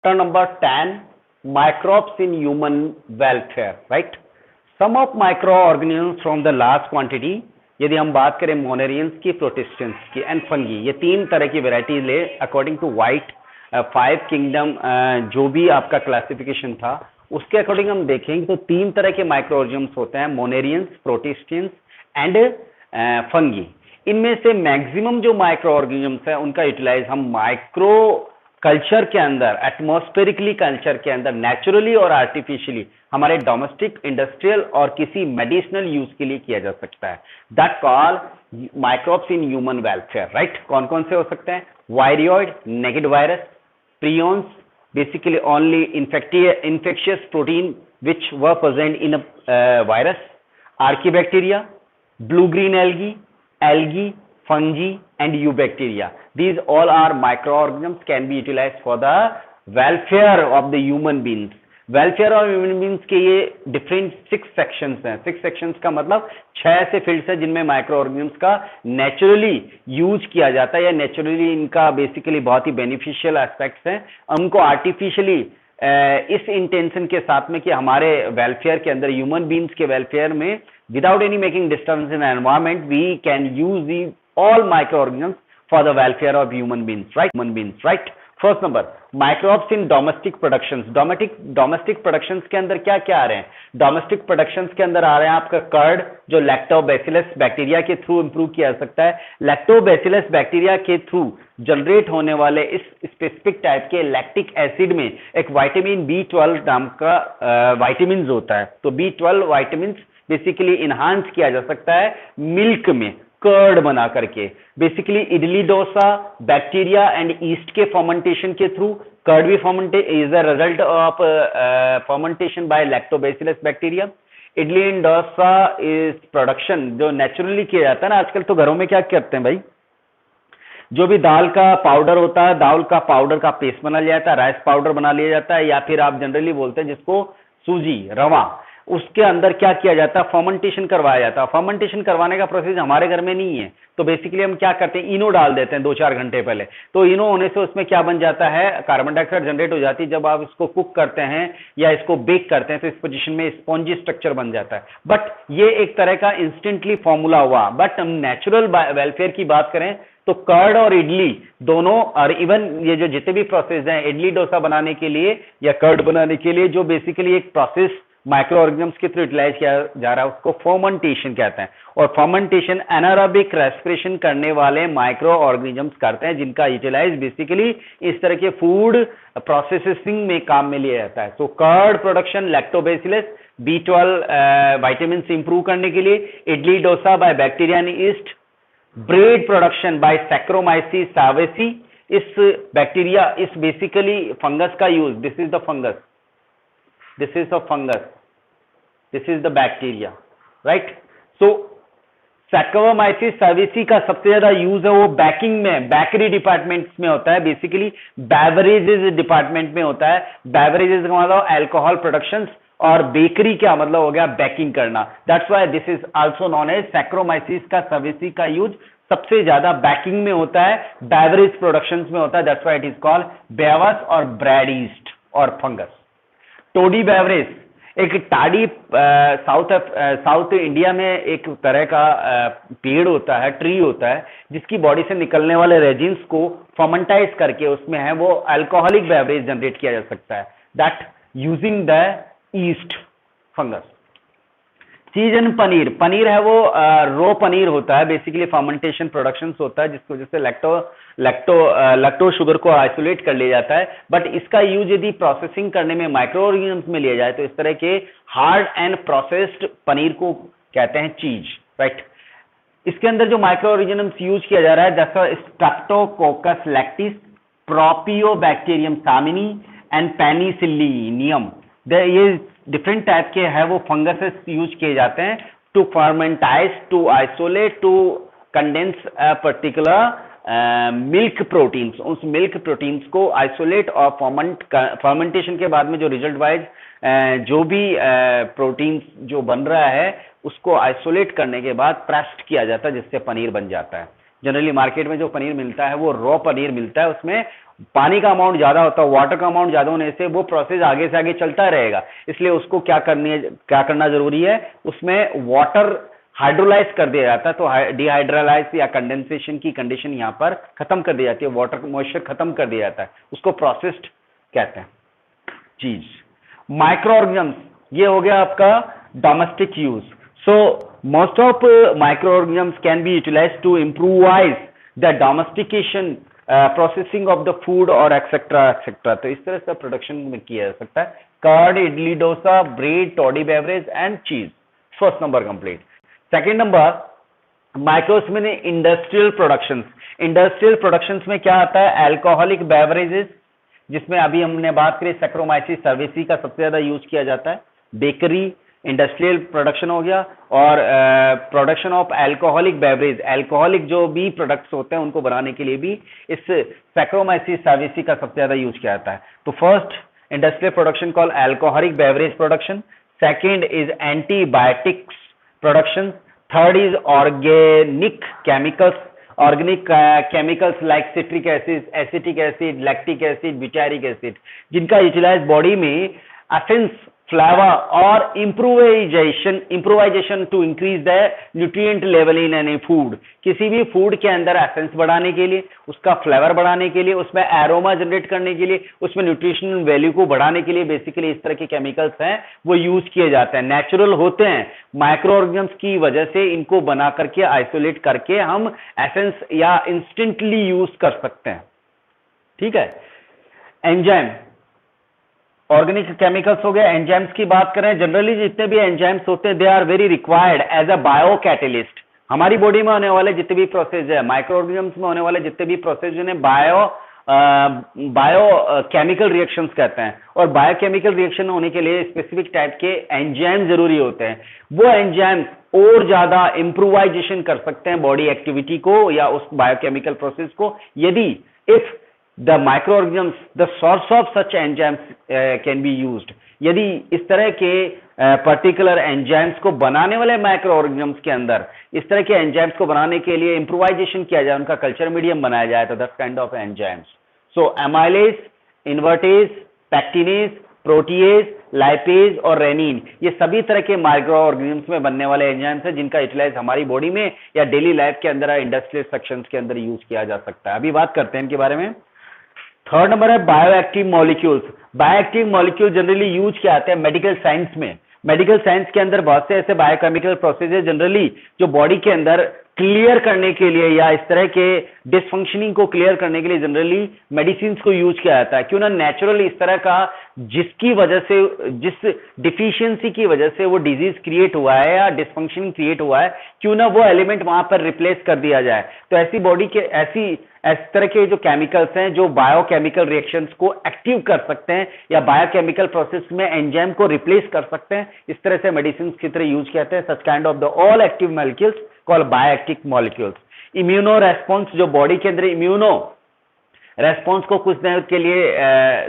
Chapter number 10, microbes in human welfare, right? Some of microorganisms from the large quantity, यदि हम बात करें मोनेरियंस की, प्रोटिस्टेंस की एंड फंगी, ये तीन तरह की वेराइटी ले अकॉर्डिंग टू वाइट 5 किंगडम, जो भी आपका क्लासिफिकेशन था उसके अकॉर्डिंग हम देखेंगे तो तीन तरह के माइक्रो ऑर्गेनिजम्स होते हैं, मोनेरियंस, प्रोटिस्टेंस एंड फंगी। इनमें से मैक्सिमम जो माइक्रो ऑर्गेनिजम्स है उनका यूटिलाइज हम माइक्रो कल्चर के अंदर, एटमॉस्फेरिकली कल्चर के अंदर, नेचुरली और आर्टिफिशियली हमारे डोमेस्टिक, इंडस्ट्रियल और किसी मेडिसिनल यूज के लिए किया जा सकता है। That call microbes in human welfare, right? कौन कौन से हो सकते हैं? Viroid, naked virus, prions, basically only infectious protein which were present in a virus, archaebacteria, blue-green algae, fungi and eubacteria. These all are microorganisms can be utilized for the welfare of the human beings. Welfare of human beings के ये different 6 sections हैं। 6 sections का मतलब 6 ऐसे fields हैं जिनमें micro organisms का naturally use किया जाता है या नेचुरली इनका बेसिकली बहुत ही बेनिफिशियल एस्पेक्ट्स हैं। उनको आर्टिफिशियली इस इंटेंशन के साथ में कि हमारे वेलफेयर के अंदर, ह्यूमन बींग्स के वेलफेयर में, without any making disturbance in environment, we can use the all micro organisms for the welfare of human beings, right? First number, microbes in domestic productions. Domestic productions के अंदर क्या क्या आ रहे हैं? Domestic productions के अंदर आ रहे हैं आपका कर्ड, जो लैक्टोबैसिलस बैक्टीरिया के थ्रू इंप्रूव किया जा सकता है। लैक्टोबैसिलस बैक्टीरिया के थ्रू जनरेट होने वाले इस स्पेसिफिक टाइप के लैक्टिक एसिड में एक विटामिन B12 नाम का विटामिन होता है। तो B12 विटामिन बेसिकली इनहांस किया जा सकता है मिल्क में, कर्ड बना करके। Basically idli dosa bacteria and yeast के फर्मेंटेशन के थ्रू, कर्ड भी is a result of fermentation by lactobacillus bacteria. Idli and dosa is production जो नेचुरली किया जाता है ना। आजकल तो घरों में क्या करते हैं भाई, जो भी दाल का पाउडर होता है, दाल का पाउडर का पेस्ट बना लिया जाता है, राइस पाउडर बना लिया जाता है, या फिर आप जनरली बोलते हैं जिसको सूजी, रवा, उसके अंदर क्या किया जाता है? फर्मेंटेशन करवाया जाता है। फर्मेंटेशन करवाने का प्रोसेस हमारे घर में नहीं है, तो बेसिकली हम क्या करते हैं? इनो डाल देते हैं 2-4 घंटे पहले। तो इनो होने से उसमें क्या बन जाता है? कार्बन डाइऑक्साइड जनरेट हो जाती है। जब आप इसको कुक करते हैं या इसको बेक करते हैं तो इस पोजीशन में स्पॉन्जी स्ट्रक्चर बन जाता है। बट ये एक तरह का इंस्टेंटली फॉर्मूला हुआ। बट हम नेचुरल वेलफेयर की बात करें तो कर्ड और इडली दोनों, और इवन ये जो जितने भी प्रोसेस हैं इडली डोसा बनाने के लिए या कर्ड बनाने के लिए, जो बेसिकली एक प्रोसेस माइक्रो ऑर्गेनिजम्स के थ्रू यूटिलाइज किया जा रहा है, उसको फर्मेंटेशन कहते हैं। और फर्मेंटेशन एनारोबिक रेस्पिरेशन करने वाले माइक्रो ऑर्गेनिजम्स करते हैं, जिनका यूटिलाइज बेसिकली इस तरह के फूड प्रोसेसिंग में काम में लिया जाता है। So curd production Lactobacillus, B12 vitamin improve करने के लिए, idli dosa by bacteria and yeast, bread production by Saccharomyces cerevisiae. इस बैक्टीरिया, इस बेसिकली फंगस का use, this is the fungus, this is the fungus, this is the bacteria, right? So Saccharomyces cerevisiae का सबसे ज्यादा use है वो बेकिंग में, bakery departments में होता है, बेसिकली बेवरेजेस डिपार्टमेंट में होता है। बेवरेजेस का मतलब अल्कोहल प्रोडक्शंस, और बेकरी क्या मतलब हो गया? बेकिंग करना। That's why this is also known as Saccharomyces का cerevisiae का यूज सबसे ज्यादा बेकिंग में होता है, बेवरेज प्रोडक्शंस में होता है। That's why it is called brewers और ब्रेड ईस्ट और फंगस। टोडी बेवरेज, एक टाडी, साउथ इंडिया में एक तरह का पेड़ होता है, ट्री होता है, जिसकी बॉडी से निकलने वाले रेजिन्स को फर्मेंटाइज करके उसमें है वो अल्कोहलिक बेवरेज जनरेट किया जा सकता है, that using the east fungus. चीज एंड पनीर, पनीर है वो रो पनीर होता है, बेसिकली फर्मेंटेशन प्रोडक्शन होता है जिसकी वजह से लैक्टो शुगर को आइसोलेट कर लिया जाता है। बट इसका यूज यदि प्रोसेसिंग करने में माइक्रो ऑर्गेनिजम्स में लिया जाए तो इस तरह के हार्ड एंड प्रोसेस्ड पनीर को कहते हैं चीज, राइट? इसके अंदर जो माइक्रो ऑर्गेनिजम्स यूज किया जा रहा है जैसा स्ट्रेप्टोकोकस लैक्टिस, प्रोपियोबैक्टीरियम सामिनी एंड पेनिसिलिनियम, ये डिफरेंट टाइप के है वो फंगसेस यूज किए जाते हैं to fermentise, to isolate, to condense particular milk proteins. उस मिल्क प्रोटीन्स को आइसोलेट और फर्मेंटेशन के बाद में जो रिजल्ट वाइज जो भी प्रोटीन्स जो बन रहा है उसको आइसोलेट करने के बाद प्रेस्ड किया जाता है, जिससे पनीर बन जाता है। जनरली मार्केट में जो पनीर मिलता है वो रॉ पनीर मिलता है, उसमें पानी का अमाउंट ज्यादा होता है, वाटर का अमाउंट ज्यादा होने से वो प्रोसेस आगे से आगे चलता रहेगा। इसलिए उसको क्या करना जरूरी है, उसमें वाटर हाइड्रोलाइज कर दिया जाता है, तो डिहाइड्रोलाइज या कंडेंसेशन की कंडीशन यहां पर खत्म कर दी जाती है, वाटर मॉइस्चर खत्म कर दिया जाता है, उसको प्रोसेस्ड कहते हैं चीज। माइक्रो ऑर्गेनिज्म्स, ये हो गया आपका domestic use. So most of micro organisms can be utilised to improvise the domestication processing of the food और एक्सेट्रा एक्सेट्रा। तो इस तरह से प्रोडक्शन में किया जा सकता है। Curd, idli dosa, bread, toddy beverage and cheese, first number complete. Second number micros में इंडस्ट्रियल प्रोडक्शंस। इंडस्ट्रियल प्रोडक्शंस में क्या आता है, अल्कोहलिक बेवरेजेस, जिसमें अभी हमने बात करी सैक्रोमाइसिस सर्वेसी का सबसे ज्यादा यूज किया जाता है। बेकरी, इंडस्ट्रियल प्रोडक्शन हो गया, और production of alcoholic beverage, alcoholic जो भी प्रोडक्ट्स होते हैं उनको बनाने के लिए भी इस सैक्रोमाइसिस सर्वेसी का सबसे ज्यादा यूज किया जाता है। तो first industrial production call alcoholic beverage production, second is antibiotics production, third is organic chemicals, organic chemicals like citric acid, acetic acid, lactic acid, butyric acid, जिनका यूटिलाइज बॉडी में एसेंस, फ्लेवर और improvisation to increase the nutrient level in any food. किसी भी food के अंदर essence बढ़ाने के लिए, उसका फ्लेवर बढ़ाने के लिए, उसमें एरोमा जनरेट करने के लिए, उसमें न्यूट्रिशनल वैल्यू को बढ़ाने के लिए बेसिकली इस तरह के केमिकल्स हैं वो यूज किए जाते हैं। नेचुरल होते हैं, माइक्रो ऑर्गेनिज्म्स की वजह से इनको बना करके आइसोलेट करके हम एसेंस या इंस्टेंटली यूज कर सकते हैं। ठीक है। एंजाइम, ऑर्गेनिक केमिकल्स हो गए। एंजाइम्स की बात करें, जनरली जितने भी एंजाइम्स होते हैं they are very required as a bio catalyst. हमारी बॉडी में होने वाले जितने भी प्रोसेस है, माइक्रो ऑर्गेनिज्म्स में होने वाले जितने भी प्रोसेस जिन्हें बायो केमिकल रिएक्शंस कहते हैं, और बायोकेमिकल रिएक्शन होने के लिए स्पेसिफिक टाइप के एंजाइम जरूरी होते हैं। वो एंजाइम्स और ज्यादा इम्प्रोवाइजेशन कर सकते हैं बॉडी एक्टिविटी को या उस बायोकेमिकल प्रोसेस को, यदि if the microorganisms, the source of such enzymes can be used। यदि इस तरह के पर्टिकुलर एंजाइम्स को बनाने वाले माइक्रो ऑर्गेनिजम्स के अंदर इस तरह के एंजाइम्स को बनाने के लिए इम्प्रोवाइजेशन किया जाए, उनका कल्चर मीडियम बनाया जाए, तो that kind of enzymes. So amylase, invertase, pectinase, protease, lipase और रेनिन, ये सभी तरह के माइक्रो ऑर्गेनिजम्स में बनने वाले एंजाइम्स हैं जिनका यूटिलाइज हमारी बॉडी में या डेली लाइफ के अंदर, इंडस्ट्रियल सेक्शंस के अंदर यूज किया जा सकता है। अभी बात करते हैं इनके बारे में। थर्ड नंबर है bioactive molecules. Bioactive molecule generally use किया जाते हैं मेडिकल साइंस में। मेडिकल साइंस के अंदर बहुत से ऐसे बायोकेमिकल प्रोसेस है जनरली जो बॉडी के अंदर क्लियर करने के लिए या इस तरह के डिसफंक्शनिंग को क्लियर करने के लिए जनरली मेडिसिन को यूज किया जाता है। क्यों ना नेचुरल इस तरह का जिसकी वजह से, जिस डिफिशियंसी की वजह से वो डिजीज क्रिएट हुआ है या डिसफंक्शनिंग क्रिएट हुआ है, क्यों ना वो एलिमेंट वहां पर रिप्लेस कर दिया जाए। तो ऐसी बॉडी के इस तरह के जो केमिकल्स हैं जो बायोकेमिकल रिएक्शंस को एक्टिव कर सकते हैं या बायोकेमिकल प्रोसेस में एंजाइम को रिप्लेस कर सकते हैं, इस तरह से मेडिसिन की तरह यूज किया जाता है। Such kind of the all active molecules called bioactive molecules. Immuno response, जो बॉडी के अंदर इम्यूनो रेस्पॉन्स को कुछ देर के लिए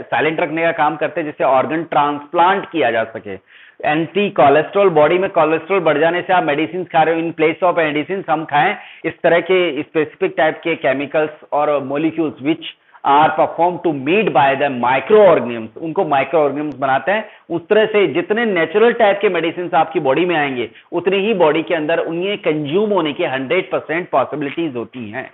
साइलेंट रखने का काम करते हैं जिससे ऑर्गन ट्रांसप्लांट किया जा सके। एंटी कोलेस्ट्रॉल, बॉडी में कोलेस्ट्रॉल बढ़ जाने से आप मेडिसिन खा रहे हो, इन प्लेस ऑफ मेडिसिन हम खाएं इस तरह के स्पेसिफिक टाइप के केमिकल्स और molecules which are perform to made by the micro organisms, उनको माइक्रो ऑर्गेनिजम्स बनाते हैं। उस तरह से जितने नेचुरल टाइप के मेडिसिन आपकी बॉडी में आएंगे उतनी ही बॉडी के अंदर उन्हें कंज्यूम होने की 100% पॉसिबिलिटीज होती हैं।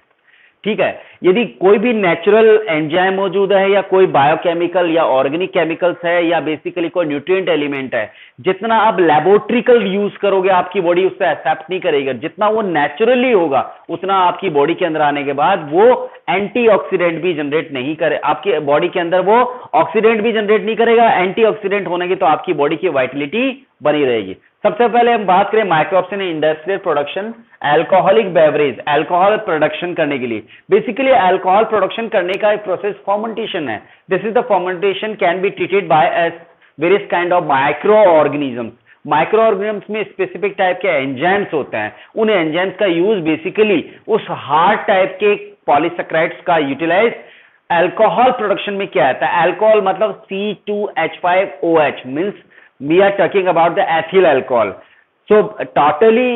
ठीक है। यदि कोई भी नेचुरल एंजाइम मौजूद है या कोई बायोकेमिकल या ऑर्गेनिक केमिकल्स है या बेसिकली कोई न्यूट्रिएंट एलिमेंट है, जितना आप लैबोरेटरिकल यूज करोगे आपकी बॉडी उससे एक्सेप्ट नहीं करेगी। जितना वो नेचुरली होगा उतना आपकी बॉडी के अंदर आने के बाद वो एंटीऑक्सीडेंट भी जनरेट नहीं करे, आपकी बॉडी के अंदर वो ऑक्सीडेंट भी जनरेट नहीं करेगा। एंटीऑक्सीडेंट होने की तो आपकी बॉडी की वाइटलिटी बनी रहेगी। सबसे पहले हम बात करें microbes in industrial production, alcoholic beverage, alcohol production करने के लिए। बेसिकली अल्कोहल प्रोडक्शन करने का एक प्रोसेस फर्मेंटेशन है। This is the fermentation can be treated by as various kind of micro organisms. Micro organisms में स्पेसिफिक टाइप के enzymes होते हैं, उन एंजाइम्स का यूज बेसिकली उस हार्ड टाइप के पॉलीसेक्राइड्स का यूटिलाइज अल्कोहल प्रोडक्शन में किया जाता है। अल्कोहल मतलब C2H5OH means we are talking about the ethyl alcohol। so totally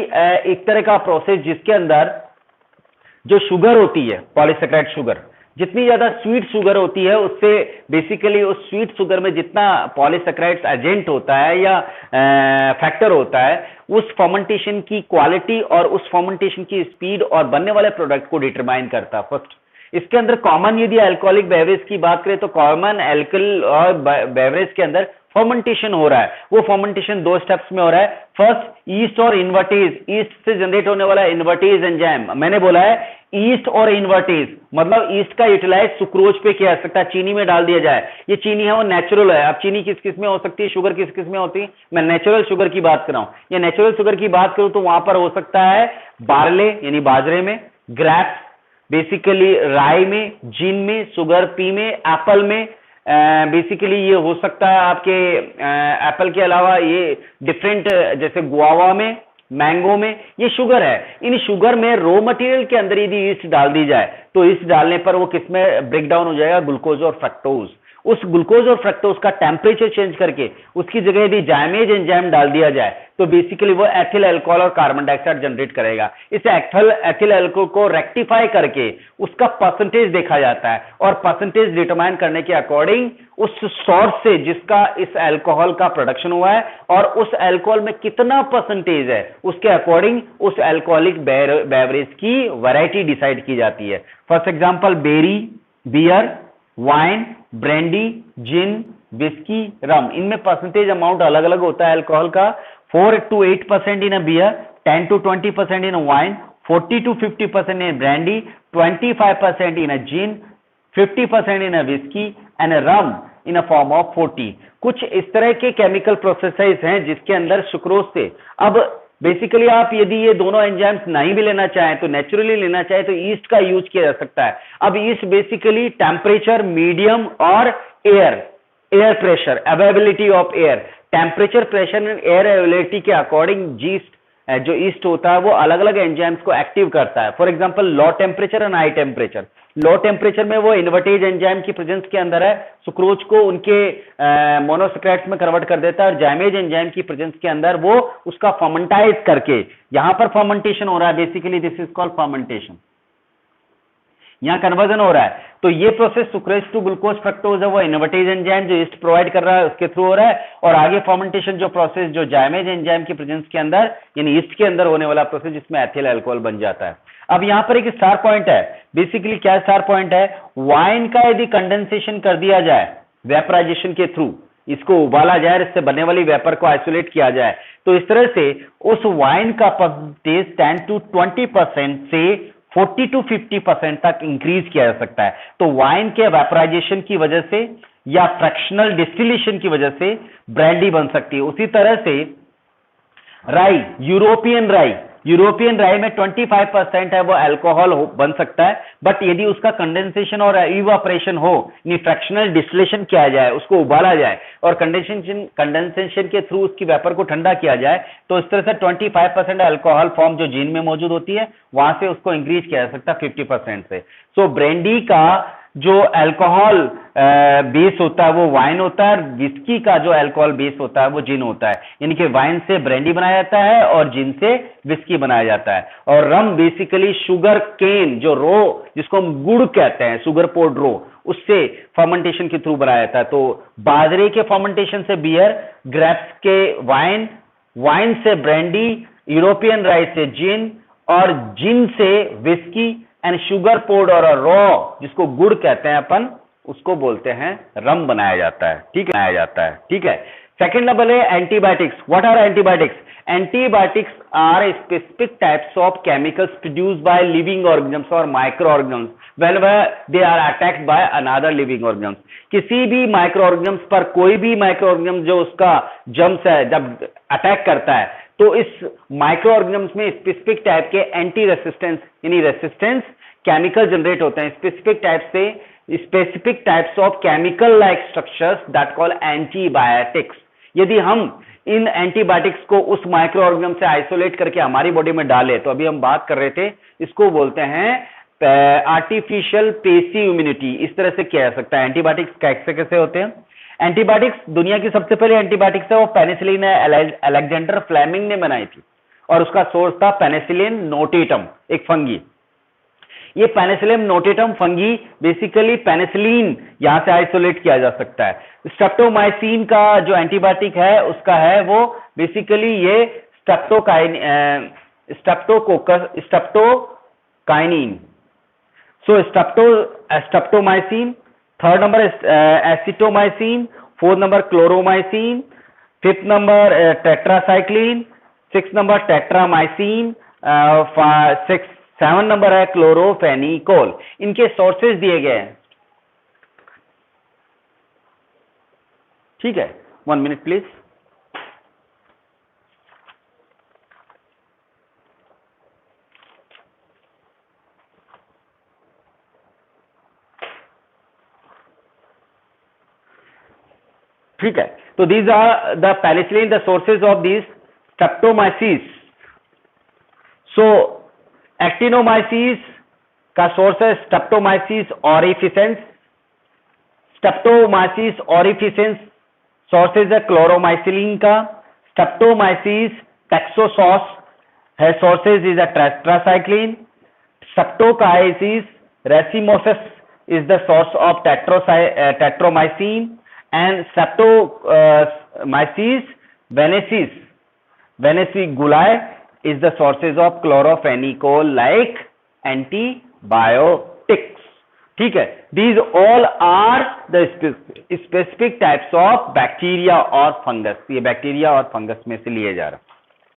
एक तरह का प्रोसेस जिसके अंदर जो शुगर होती है पॉलीसेकेराइड शुगर, जितनी ज्यादा स्वीट शुगर होती है उससे बेसिकली उस स्वीट शुगर में जितना पॉलीसेकेराइड्स एजेंट होता है या फैक्टर होता है, उस फर्मेंटेशन की क्वालिटी और उस फर्मेंटेशन की स्पीड और बनने वाले प्रोडक्ट को डिटरमाइन करता है। फर्स्ट इसके अंदर कॉमन यदि अल्कोहलिक बेवरेज की बात करें तो कॉमन अल्कोहल और बेवरेज के अंदर फर्मेंटेशन हो रहा है। वो फर्मेंटेशन दो स्टेप्स में हो रहा है। फर्स्ट ईस्ट और इन्वर्टेज, ईस्ट से जनरेट होने वाला इन्वर्टेज एंजाइम। मैंने बोला है ईस्ट और इन्वर्टेज, मतलब ईस्ट का यूटिलाइज सुक्रोज पे किया जा सकता है, चीनी में डाल दिया जाए। ये चीनी है वो नेचुरल है। अब चीनी किस किस में हो सकती है, शुगर किस किस में होती है, मैं नेचुरल शुगर की बात कर रहा हूं। या नेचुरल शुगर की बात करूं तो वहां पर हो सकता है बार्ले यानी बाजरे में, ग्रेप्स बेसिकली राई में, जिन में, शुगर पी में, एप्पल में। बेसिकली ये हो सकता है आपके एप्पल के अलावा ये डिफरेंट जैसे गुआवा में, मैंगो में, ये शुगर है। इन शुगर में रॉ मटेरियल के अंदर यदि ईस्ट डाल दी जाए तो ईस्ट डालने पर वो किसमें ब्रेक डाउन हो जाएगा, ग्लूकोज और फ्रक्टोज। उस ग्लूकोज और फ्रक्टोज का टेम्परेचर चेंज करके उसकी जगह यदि जाइमेज एंजाइम डाल दिया जाए तो बेसिकली वो एथिल अल्कोहल और कार्बन डाइऑक्साइड जनरेट करेगा। इस एथिल अल्कोहल को रेक्टिफाई करके उसका परसेंटेज देखा जाता है और परसेंटेज डिटरमाइन करने के अकॉर्डिंग उस सोर्स से जिसका इस अल्कोहल का प्रोडक्शन हुआ है और उस अल्कोहल में कितना परसेंटेज है उसके अकॉर्डिंग उस अल्कोहलिक बेवरेज की वैरायटी डिसाइड की जाती है। For example berry, beer, wine, brandy, gin, whisky, rum, इनमें परसेंटेज अमाउंट अलग अलग होता है अल्कोहल का। 4 to 8% in a beer, 10 to 20% in a wine, 40 to 50% in brandy, 25% in a gin, 50% in a whisky and rum in a form of 40। कुछ इस तरह के केमिकल प्रोसेसेस हैं जिसके अंदर सुक्रोज से, अब बेसिकली आप यदि ये दोनों एंजाइम्स नहीं भी लेना चाहें तो नेचुरली लेना चाहें तो ईस्ट का यूज किया जा सकता है। अब ईस्ट बेसिकली टेम्परेचर, मीडियम और air pressure, availability of air, temperature, pressure and air availability के अकॉर्डिंग जो ईस्ट होता है वो अलग अलग एंजाइम्स को एक्टिव करता है। For example low temperature and high temperature. Low temperature में वो इन्वर्टेज एंजाइम की प्रेजेंस के अंदर है, सुक्रोज को उनके मोनोसेकेराइड्स में कन्वर्ट कर देता है और जाइमेज एंजाइम की प्रेजेंस के अंदर वो उसका फर्मेंटाइज करके, यहां पर फर्मेंटेशन हो रहा है, basically this is called fermentation, यहां कन्वर्जन हो रहा है। तो ये process sucrose to glucose fructose है वो इन्वर्टेज एंजाइम जो ईस्ट प्रोवाइड कर रहा है उसके थ्रू हो रहा है। और आगे फर्मेंटेशन जो प्रोसेस जो जाइमेज एंजाइम की प्रेजेंस के अंदर यानी ईस्ट के अंदर होने वाला प्रोसेस जिसमें एथिल अल्कोहल बन जाता है। अब यहां पर एक स्टार पॉइंट है, बेसिकली क्या स्टार पॉइंट है, वाइन का यदि कंडेंसेशन कर दिया जाए वेपराइजेशन के थ्रू, इसको उबाला जाए, इससे बनने वाली वेपर को आइसोलेट किया जाए तो इस तरह से उस वाइन का परसेंटेज 10 to 20% से 40 to 50% तक इंक्रीज किया जा सकता है। तो वाइन के वेपराइजेशन की वजह से या फ्रैक्शनल डिस्टिलेशन की वजह से ब्रांडी बन सकती है। उसी तरह से राई, यूरोपियन राई में 25% है वो अल्कोहल बन सकता है, बट यदि उसका कंडेंसेशन और इवापोरेशन हो, फ्रैक्शनल डिस्टिलेशन किया जाए, उसको उबाला जाए और कंडेंसेशन के थ्रू उसकी वेपर को ठंडा किया जाए तो इस तरह से 25% अल्कोहल फॉर्म जो जीन में मौजूद होती है वहां से उसको इंक्रीज किया जा सकता है 50% से। सो ब्रांडी का जो अल्कोहल बेस होता है वो वाइन होता है, विस्की का जो अल्कोहल बेस होता है वो जिन होता है, यानी कि वाइन से ब्रांडी बनाया जाता है और जिन से विस्की बनाया जाता है। और रम बेसिकली शुगर केन जो रो जिसको हम गुड़ कहते हैं, शुगर पोर्ड रो, उससे फर्मेंटेशन के थ्रू बनाया जाता है। तो बाजरे के फर्मेंटेशन से बियर, ग्रेप्स के वाइन, वाइन से ब्रांडी, यूरोपियन राइस से जिन और जिन से विस्की एंड शुगर पोर्ड और रॉ जिसको गुड़ कहते हैं अपन, उसको बोलते हैं रम बनाया जाता है। ठीक है। सेकंड नंबर है antibiotics. What are antibiotics? Antibiotics are specific types of chemicals produced by living organisms और micro organisms whenever they are attacked by another living organisms. किसी भी माइक्रो ऑर्गेनिजम्स पर कोई भी माइक्रो ऑर्गेनिज्म जो उसका जर्म्स है जब अटैक करता है तो इस माइक्रो ऑर्गेनिजम्स में स्पेसिफिक टाइप के एंटी रेसिस्टेंस यानी रेसिस्टेंस केमिकल जनरेट होते हैं। Specific types of chemical like structures that call antibiotics. यदि हम इन एंटीबायोटिक्स को उस माइक्रो ऑर्गेनिज्म से आइसोलेट करके हमारी बॉडी में डालें तो अभी हम बात कर रहे थे, इसको बोलते हैं आर्टिफिशियल पैसिव इम्यूनिटी। इस तरह से किया जा सकता है। एंटीबायोटिक्स कैसे कैसे होते हैं? एंटीबायोटिक्स, दुनिया की सबसे पहले एंटीबायोटिक्स है वो पेनिसिलिन अलेक्जेंडर फ्लेमिंग ने बनाई थी और उसका सोर्स था पेनिसिलिन नोटेटम, एक फंगी। ये Penicillium notatum fungi basically penicillin यहां से आइसोलेट किया जा सकता है। स्ट्रेप्टोमाइसिन का जो एंटीबायोटिक है उसका है वो बेसिकली ये streptokinase. So streptomycin, third number actinomycin, fourth number chloromycetin, fifth number tetracycline, six number tetramycin, 7 number है क्लोरोफेनिकोल। इनके सोर्सेज दिए गए हैं, ठीक है। 1 मिनट प्लीज। ठीक है, तो these are the penicillin, the sources of these streptomyces. So actinomyces का सोर्स है Streptomyces aureofaciens. Streptomyces aureofaciens sources है क्लोरोमाइसिलिन का। स्ट्रेप्टोमाइसिस टैक्सोसॉस है sources is a tetracycline. Streptomyces racemosus is the source of tetramycin and streptomyces venesigulae is the sources of chlorophenicol like antibiotics. ठीक है, these all are the specific types of bacteria or fungus. ये bacteria और fungus में से लिए जा रहा।